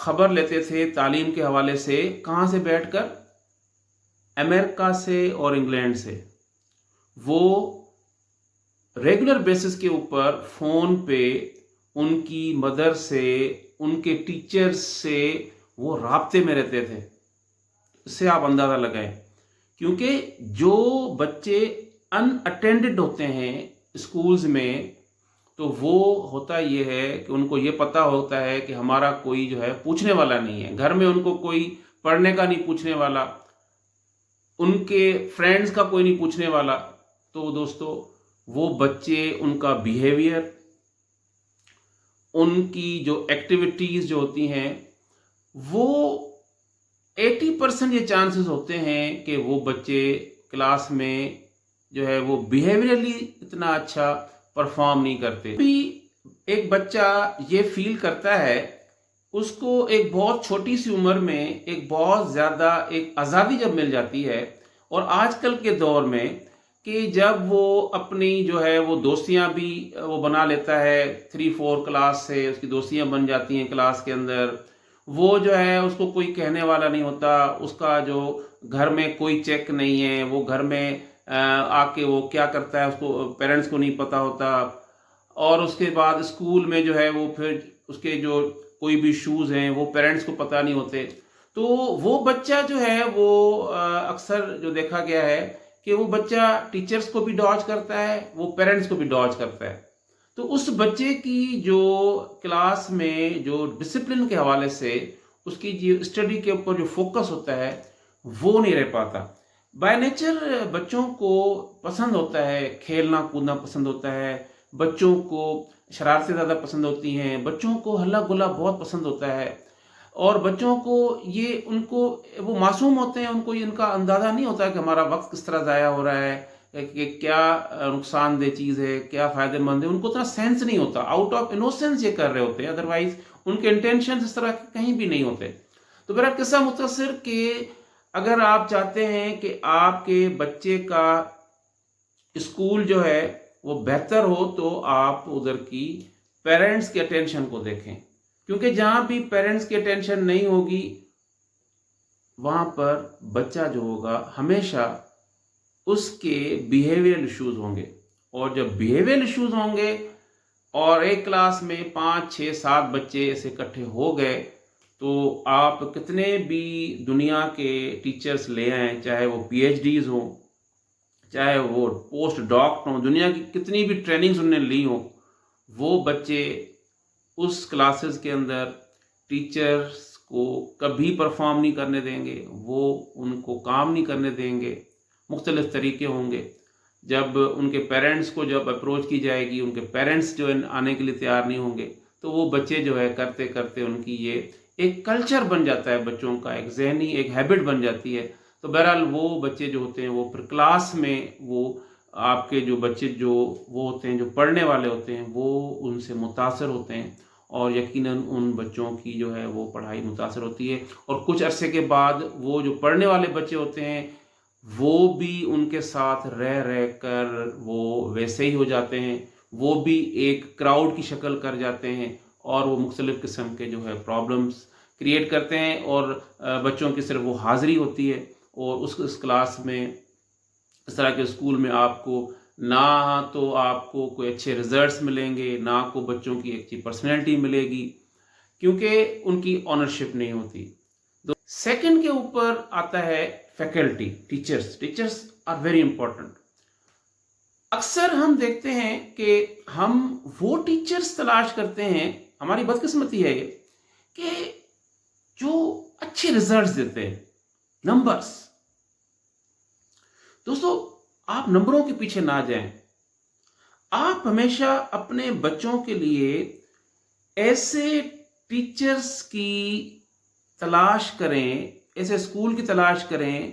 خبر لیتے تھے تعلیم کے حوالے سے، کہاں سے بیٹھ کر؟ امریکہ سے اور انگلینڈ سے۔ وہ ریگولر بیسس کے اوپر فون پہ ان کی مدر سے، ان کے ٹیچرز سے وہ رابطے میں رہتے تھے۔ اس سے آپ اندازہ لگائیں، کیونکہ جو بچے ان اٹینڈڈ ہوتے ہیں اسکولز میں، تو وہ ہوتا یہ ہے کہ ان کو یہ پتہ ہوتا ہے کہ ہمارا کوئی جو ہے پوچھنے والا نہیں ہے، گھر میں ان کو کوئی پڑھنے کا نہیں پوچھنے والا، ان کے فرینڈز کا کوئی نہیں پوچھنے والا۔ تو دوستو وہ بچے، ان کا بیہیویئر، ان کی جو ایکٹیویٹیز جو ہوتی ہیں، وہ 80% یہ چانسز ہوتے ہیں کہ وہ بچے کلاس میں جو ہے وہ بیہیویئرلی اتنا اچھا پرفارم نہیں کرتے۔ بھی ایک بچہ یہ فیل کرتا ہے، اس کو ایک بہت چھوٹی سی عمر میں ایک بہت زیادہ ایک آزادی جب مل جاتی ہے، اور آج کل کے دور میں کہ جب وہ اپنی جو ہے وہ دوستیاں بھی وہ بنا لیتا ہے، 3-4 کلاس سے اس کی دوستیاں بن جاتی ہیں کلاس کے اندر، وہ جو ہے اس کو کوئی کہنے والا نہیں ہوتا، اس کا جو گھر میں کوئی چیک نہیں ہے، وہ گھر میں آ کے وہ کیا کرتا ہے اس کو پیرنٹس کو نہیں پتہ ہوتا، اور اس کے بعد اسکول میں جو ہے وہ پھر اس کے جو کوئی بھی ایشوز ہیں وہ پیرنٹس کو پتہ نہیں ہوتے۔ تو وہ بچہ جو ہے وہ اکثر جو دیکھا گیا ہے کہ وہ بچہ ٹیچرز کو بھی ڈاج کرتا ہے، وہ پیرنٹس کو بھی ڈاج کرتا ہے۔ تو اس بچے کی جو کلاس میں جو ڈسپلن کے حوالے سے اس کی جو اسٹڈی کے اوپر جو فوکس ہوتا ہے وہ نہیں رہ پاتا۔ بائی نیچر بچوں کو پسند ہوتا ہے کھیلنا کودنا، پسند ہوتا ہے بچوں کو، شرارتیں زیادہ پسند ہوتی ہیں بچوں کو، ہلا گلا بہت پسند ہوتا ہے، اور بچوں کو یہ ان کو وہ معصوم ہوتے ہیں، ان کو ان کا اندازہ نہیں ہوتا کہ ہمارا وقت کس طرح ضائع ہو رہا ہے، کہ کیا نقصان دہ چیز ہے، کیا فائدہ مند ہے، ان کو اتنا سینس نہیں ہوتا، آؤٹ آف انوسنس یہ کر رہے ہوتے ہیں، ادروائز ان کے انٹینشنز اس طرح کہیں بھی نہیں ہوتے۔ تو میرا قصہ مختصر کہ اگر آپ چاہتے ہیں کہ آپ کے بچے کا اسکول جو ہے وہ بہتر ہو، تو آپ ادھر کی پیرنٹس کے اٹینشن کو دیکھیں، کیونکہ جہاں بھی پیرنٹس کی اٹینشن نہیں ہوگی وہاں پر بچہ جو ہوگا ہمیشہ اس کے بیہیویئرل ایشوز ہوں گے، اور جب بیہیویئرل ایشوز ہوں گے اور ایک کلاس میں 5-6-7 بچے ایسے اکٹھے ہو گئے، تو آپ کتنے بھی دنیا کے ٹیچرز لے آئیں، چاہے وہ پی ایچ ڈیز ہوں، چاہے وہ پوسٹ ڈاکٹر ہوں، دنیا کی کتنی بھی ٹریننگز انہوں نے لی ہوں، وہ بچے اس کلاسز کے اندر ٹیچرز کو کبھی پرفارم نہیں کرنے دیں گے، وہ ان کو کام نہیں کرنے دیں گے۔ مختلف طریقے ہوں گے، جب ان کے پیرنٹس کو جب اپروچ کی جائے گی، ان کے پیرنٹس جو آنے کے لیے تیار نہیں ہوں گے، تو وہ بچے جو ہے کرتے کرتے ان کی یہ ایک کلچر بن جاتا ہے، بچوں کا ایک ذہنی ایک ہیبٹ بن جاتی ہے۔ تو بہرحال وہ بچے جو ہوتے ہیں وہ پھر کلاس میں وہ آپ کے جو بچے جو وہ ہوتے ہیں جو پڑھنے والے ہوتے ہیں وہ ان سے متاثر ہوتے ہیں، اور یقیناً ان بچوں کی جو ہے وہ پڑھائی متاثر ہوتی ہے، اور کچھ عرصے کے بعد وہ جو پڑھنے والے بچے ہوتے ہیں وہ بھی ان کے ساتھ رہ رہ کر وہ ویسے ہی ہو جاتے ہیں، وہ بھی ایک کراؤڈ کی شکل کر جاتے ہیں، اور وہ مختلف قسم کے جو ہے پرابلمز کریٹ کرتے ہیں، اور بچوں کی صرف وہ حاضری ہوتی ہے، اور اس کلاس میں اس طرح کے اسکول میں آپ کو نہ تو آپ کو کوئی اچھے رزلٹس ملیں گے، نہ کو بچوں کی اچھی پرسنالٹی ملے گی، کیونکہ ان کی آنرشپ نہیں ہوتی۔ سیکنڈ کے اوپر آتا ہے faculty, teachers are very important. اکثر ہم دیکھتے ہیں کہ ہم وہ ٹیچرز تلاش کرتے ہیں، ہماری بدقسمتی ہے یہ کہ جو اچھے رزلٹس دیتے ہیں، نمبرز۔ دوستو آپ نمبروں کے پیچھے نہ جائیں، آپ ہمیشہ اپنے بچوں کے لیے ایسے ٹیچرز کی تلاش کریں، ایسے اسکول کی تلاش کریں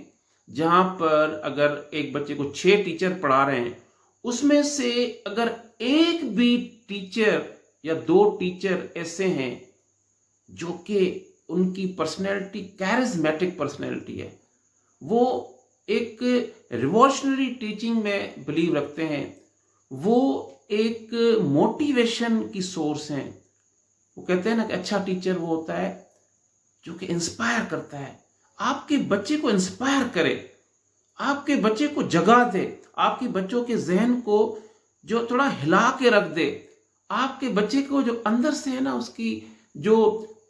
جہاں پر اگر ایک بچے کو 6 ٹیچر پڑھا رہے ہیں، اس میں سے اگر ایک بھی ٹیچر یا 2 ٹیچر ایسے ہیں جو کہ ان کی پرسنالٹی کیرزمیٹک پرسنالٹی ہے، وہ ایک ریوولوشنری ٹیچنگ میں بلیو رکھتے ہیں، وہ ایک موٹیویشن کی سورس ہیں۔ وہ کہتے ہیں نا کہ اچھا ٹیچر وہ ہوتا ہے جو کہ انسپائر کرتا ہے، آپ کے بچے کو انسپائر کرے، آپ کے بچے کو جگا دے، آپ کے بچوں کے ذہن کو جو تھوڑا ہلا کے رکھ دے، آپ کے بچے کو جو اندر سے ہے نا، اس کی جو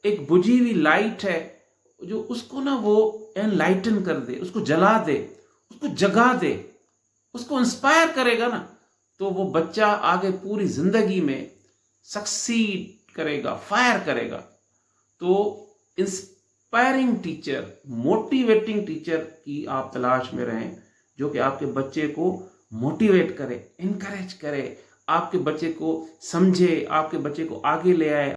ایک بجھی ہوئی لائٹ ہے، جو اس کو نا وہ انلائٹن کر دے، اس کو جلا دے، اس کو جگا دے، اس کو انسپائر کرے گا نا، تو وہ بچہ آگے پوری زندگی میں سکسیڈ کرے گا، فائر کرے گا۔ تو انسپائرنگ ٹیچر، موٹیویٹنگ ٹیچر کی آپ تلاش میں رہیں، جو کہ آپ کے بچے کو موٹیویٹ کرے، انکریج کرے، آپ کے بچے کو سمجھے، آپ کے بچے کو آگے لے آئے،